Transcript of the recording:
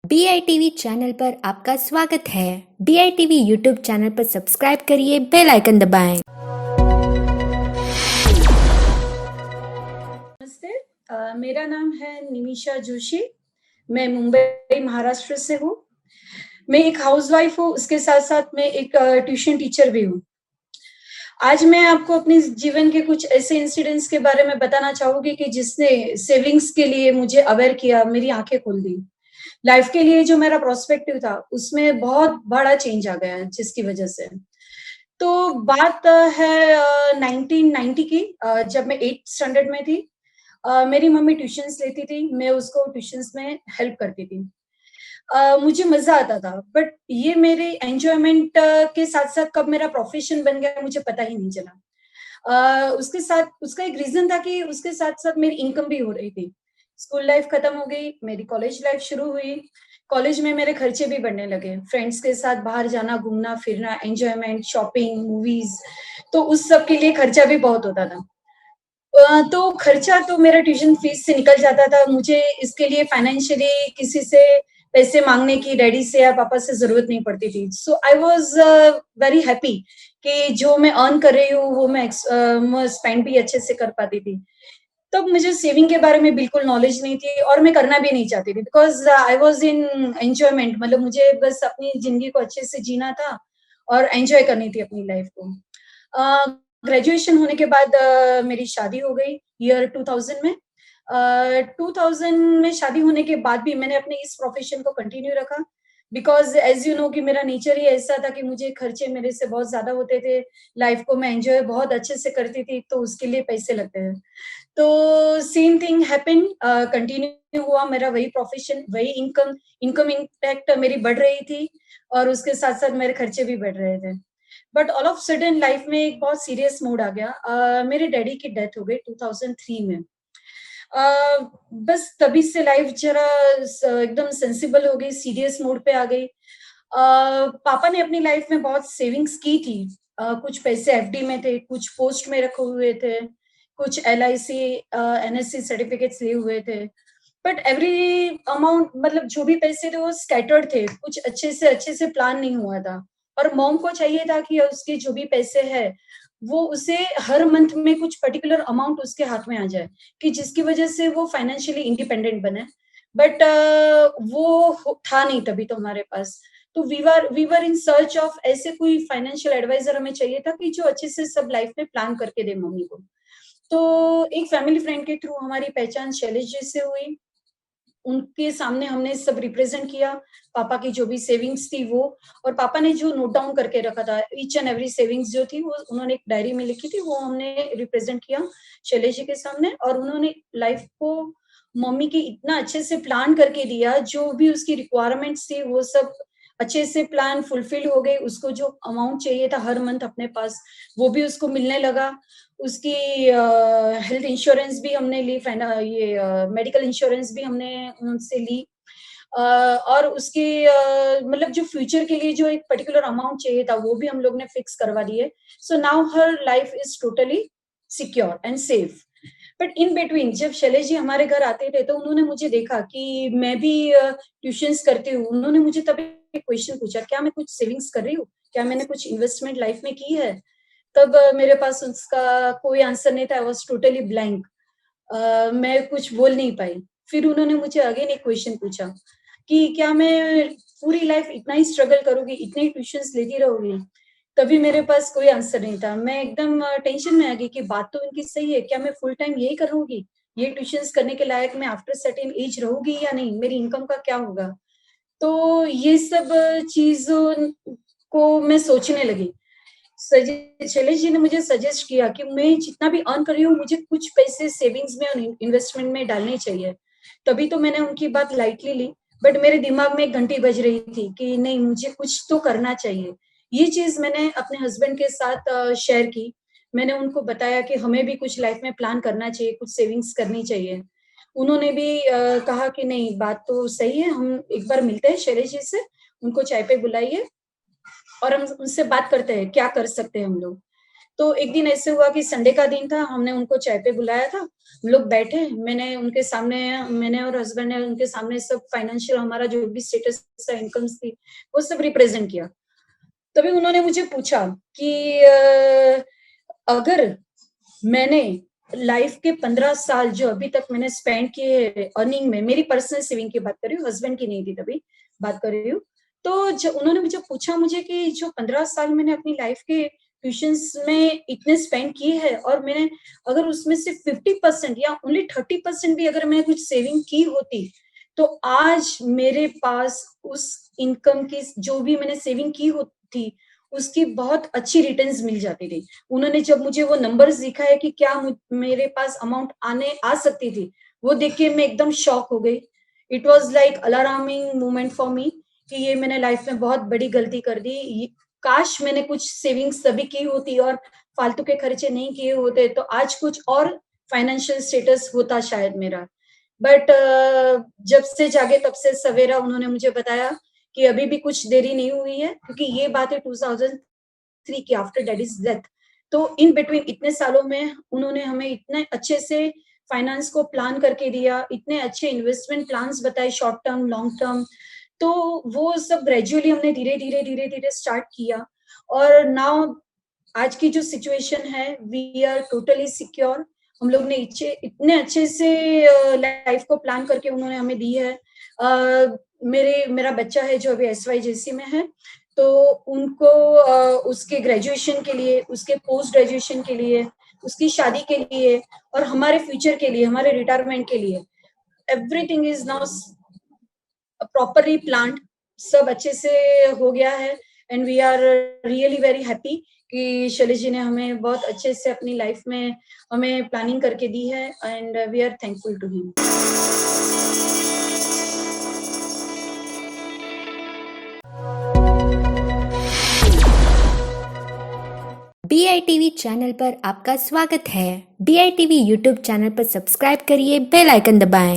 BITV channel पर आपका स्वागत है। BITV यूट्यूब चैनल पर सब्सक्राइब करिए, बेल आइकन दबाएं। नमस्ते, मेरा नाम है निमिषा जोशी। मैं मुंबई महाराष्ट्र से हूँ। मैं एक हाउसवाइफ हूँ, उसके साथ-साथ मैं एक ट्यूशन टीचर भी हूँ। आज मैं आपको अपने जीवन के कुछ ऐसे इंसिडेंट्स के बारे में बताना चाहूँगी कि जिसने सेविंग्स के लिए मुझे अवेयर किया, मेरी आँखें खोल दी। लाइफ के लिए जो मेरा पर्सपेक्टिव था, उसमें बहुत बड़ा चेंज आ गया जिसकी वजह से। तो बात है 1990 की, जब मैं 8th स्टैंडर्ड में थी। मेरी मम्मी ट्यूशन्स लेती थी, मैं उसको ट्यूशन्स में हेल्प करती थी। मुझे मज़ा आता था, बट ये मेरे एन्जॉयमेंट के साथ-साथ कब मेरा प्रोफ़ेशन बन गया मुझे पता ही नहीं चला। उसके साथ उसका एक रीज़न था कि उसके साथ-साथ मेरी इनकम भी हो रही थी। स्कूल लाइफ़ खत्म हो गई, मेरी कॉलेज लाइफ़ शुरू हुई। कॉलेज में मेरे खर्चे भी बढ़ने लगे। फ्रेंड्स के साथ बाहर जाना, घूमना-फिरना, एन्जॉयमेंट, शॉपिंग, मूवीज़, तो उस सब के लिए खर्चा भी बहुत होता था। तो खर्चा तो मेरा ट्यूशन फीस से निकल जाता था। मुझे इसके लिए फाइनेंशियली किसी से पैसे माँगने की डैडी से या पापा से ज़रूरत नहीं पड़ती थी। सो आई वाज़ वेरी हैप्पी कि जो मैं अर्न कर रही हूँ वो मैं स्पेंड भी अच्छे से कर पाती थी। तब मुझे सेविंग के बारे में बिल्कुल नॉलेज नहीं थी और मैं करना भी नहीं चाहती थी because I was in enjoyment, मतलब मुझे बस अपनी ज़िंदगी को अच्छे से जीना था और एन्जॉय करनी थी अपनी लाइफ़ को। अ, ग्रेजुएशन होने के बाद मेरी शादी हो गई ईयर 2000 में। 2000 में शादी होने के बाद भी मैंने अपने इस प्रोफ़ेशन को कंटिन्यू रखा बिकॉज़ एज़ यू नो कि मेरा नेचर ही ऐसा था कि मुझे खर्चे मेरे से बहुत ज़्यादा होते थे। लाइफ़ को मैं एन्जॉय बहुत अच्छे से करती थी, तो उसके लिए पैसे लगते हैं। तो सेम थिंग हैपेंड, कंटिन्यू हुआ मेरा वही प्रोफ़ेशन, वही इनकम। इनकम इनफैक्ट मेरी बढ़ रही थी और उसके साथ-साथ मेरे खर्चे भी बढ़ रहे थे। But all of sudden life में एक बहुत सीरियस मोड़ आ गया। मेरे डैडी की डेथ हो गई 2003 में। अ, बस तभी से लाइफ ज़रा एकदम सेंसिबल हो गई, सीरियस मोड पे आ गई। पापा ने अपनी लाइफ में बहुत सेविंग्स की थी। कुछ पैसे एफडी में थे, कुछ पोस्ट में रखे हुए थे, कुछ एलआईसी, एनएससी सर्टिफिकेट्स लिए हुए थे। बट एवरी अमाउंट, मतलब जो भी पैसे थे वो स्कैटर्ड थे, कुछ अच्छे से प्लान नहीं हुआ था। और मॉम को चाहिए था कि उसके जो भी पैसे हैं, वो उसे हर मंथ में कुछ पर्टिकुलर अमाउंट उसके हाथ में आ जाए, कि जिसकी वजह से वो फाइनेंशियली इंडिपेंडेंट बने। बट था नहीं तभी तो हमारे पास। तो we were in search of ऐसे कोई फाइनेंशियल एडवाइजर हमें चाहिए था कि जो अच्छे से सब लाइफ में प्लान करके दे मम्मी को। तो एक फैमिली फ्रेंड के थ्रू हमारी पहचान शैलेश जी से हुई। उनके सामने हमने सब रिप्रेजेंट किया, पापा की जो भी सेविंग्स थी वो। और पापा ने जो नोट डाउन करके रखा था, ईच एंड एवरी सेविंग्स जो थी वो उन्होंने एक डायरी में लिखी थी, वो हमने रिप्रेजेंट किया शैलेश जी के सामने। और उन्होंने लाइफ को मम्मी की इतना अच्छे से प्लान करके दिया, जो भी उसकी रिक्वायरमेंट्स थी वो सब अच्छे से प्लान फुलफिल हो गई। उसको जो अमाउंट चाहिए था हर मंथ अपने पास, वो भी उसको मिलने लगा। उसकी हेल्थ इंश्योरेंस भी हमने ली, मेडिकल इंश्योरेंस भी हमने उनसे ली। और उसकी मतलब जो फ्यूचर के लिए जो एक पर्टिकुलर अमाउंट चाहिए था, वो भी हम लोग ने फिक्स करवा दिए। So now her life is totally secure and safe. But in between जब शैलेश जी हमारे घर आते थे, तो उन्होंने मुझे देखा कि मैं भी ट्यूशन्स करती हूँ। उन्होंने मुझे तब एक क्वेश्चन पूछा, क्या मैं कुछ सेविंग्स कर रही हूँ? क्या मैंने कुछ इन्वेस्टमेंट लाइफ में की है? तब मेरे पास उसका कोई आंसर नहीं था, आई वाज़ टोटली ब्लैंक। मैं कुछ बोल नहीं पाई। फिर उन्होंने मुझे अगेन एक क्वेश्चन पूछा कि क्या मैं पूरी लाइफ इतना ही स्ट्रगल करूँगी, इतने ही ट्यूशन्स लेती रहूँगी? तभी मेरे पास कोई आंसर नहीं था। मैं एकदम टेंशन में आ गई कि बात तो इनकी सही है, क्या मैं फुल टाइम यही करूँगी? ये ट्यूशन्स करने के लायक मैं आफ्टर सर्टेन एज रहूँगी या नहीं? मेरी इनकम का क्या होगा? तो ये सब चीज़ों को मैं सोचने लगी। शैलेश जी ने मुझे सजेस्ट किया कि मैं जितना भी अर्न कर रही हूँ, मुझे कुछ पैसे सेविंग्स में और इन्वेस्टमेंट में डालने चाहिए। तभी तो मैंने उनकी बात लाइटली ली, बट मेरे दिमाग में एक घंटी बज रही थी कि नहीं, मुझे कुछ तो करना चाहिए। ये चीज़ मैंने अपने हस्बैंड के साथ शेयर की। मैंने उनको बताया कि हमें भी कुछ लाइफ में प्लान करना चाहिए, कुछ सेविंग्स करनी चाहिए। उन्होंने भी कहा कि नहीं, बात तो सही है, हम एक बार मिलते हैं शैलेश जी से, उनको चाय पे बुलाइए और हम उनसे बात करते हैं, क्या कर सकते हैं हम लोग। तो एक दिन ऐसे हुआ कि संडे का दिन था, हमने उनको चाय पे बुलाया था, हम लोग बैठे, मैंने और हस्बैंड ने उनके सामने सब फाइनेंशियल हमारा जो भी स्टेटस था, इनकम्स थी, वो सब रिप्रेज़ेंट किया। तभी उन्होंने मुझे पूछा कि अगर मैंने लाइफ के 15 साल जो अभी तक मैंने स्पेंड किए हैं अर्निंग में, मेरी पर्सनल सेविंग की बात कर रही हूँ, हस्बैंड की नहीं थी तभी, बात कर रही हूँ। तो उन्होंने मुझे पूछा मुझे कि जो 15 साल मैंने अपनी लाइफ के ट्यूशंस में इतने स्पेंड किए हैं और मैंने अगर उसमें से 50% या ओनली 30% भी अगर मैंने कुछ सेविंग की होती, तो आज मेरे पास उस इनकम की जो भी मैंने सेविंग की होती, उसकी बहुत अच्छी रिटर्न्स मिल जाती थी। उन्होंने जब मुझे वो नंबर्स दिखाए कि क्या मेरे पास अमाउंट आने आ सकती थी, वो देख के मैं एकदम शॉक हो गई। It was like alarming moment for me कि ये मैंने लाइफ में बहुत बड़ी गलती कर दी। काश मैंने कुछ सेविंग्स तभी की होती और फालतू के खर्चे नहीं किए होते, तो आज कुछ और फाइनेंशियल स्टेटस होता शायद मेरा। बट जब से जागे तब से सवेरा उन्होंने मुझे बताया कि अभी भी कुछ देरी नहीं हुई है, क्योंकि ये बात है 2003 की आफ्टर डैडीज डेथ। तो इन बिटवीन इतने सालों में उन्होंने हमें इतने अच्छे से फाइनेंस को प्लान करके दिया, इतने अच्छे इन्वेस्टमेंट प्लान्स बताए शॉर्ट टर्म, लॉन्ग टर्म। तो वो सब ग्रेजुअली हमने धीरे-धीरे स्टार्ट किया और नाउ आज की जो सिचुएशन है, वी आर टोटली सिक्योर। हम लोग ने इतने अच्छे से लाइफ को प्लान करके उन्होंने हमें दी है। मेरा बच्चा है जो अभी एसवाईजेसी में है, तो उनको उसके ग्रेजुएशन के लिए, उसके पोस्ट ग्रेजुएशन के लिए, उसकी शादी के लिए और हमारे फ्यूचर के लिए, हमारे रिटायरमेंट के लिए everything is now properly planned. सब अच्छे से हो गया है and we are really very happy कि शैलेश जी ने हमें बहुत अच्छे से अपनी लाइफ में हमें प्लानिंग करके दी है and we are thankful to him. BITV channel पर आपका स्वागत है। BITV यूट्यूब चैनल पर सब्सक्राइब करिए, बेल आइकन दबाएं।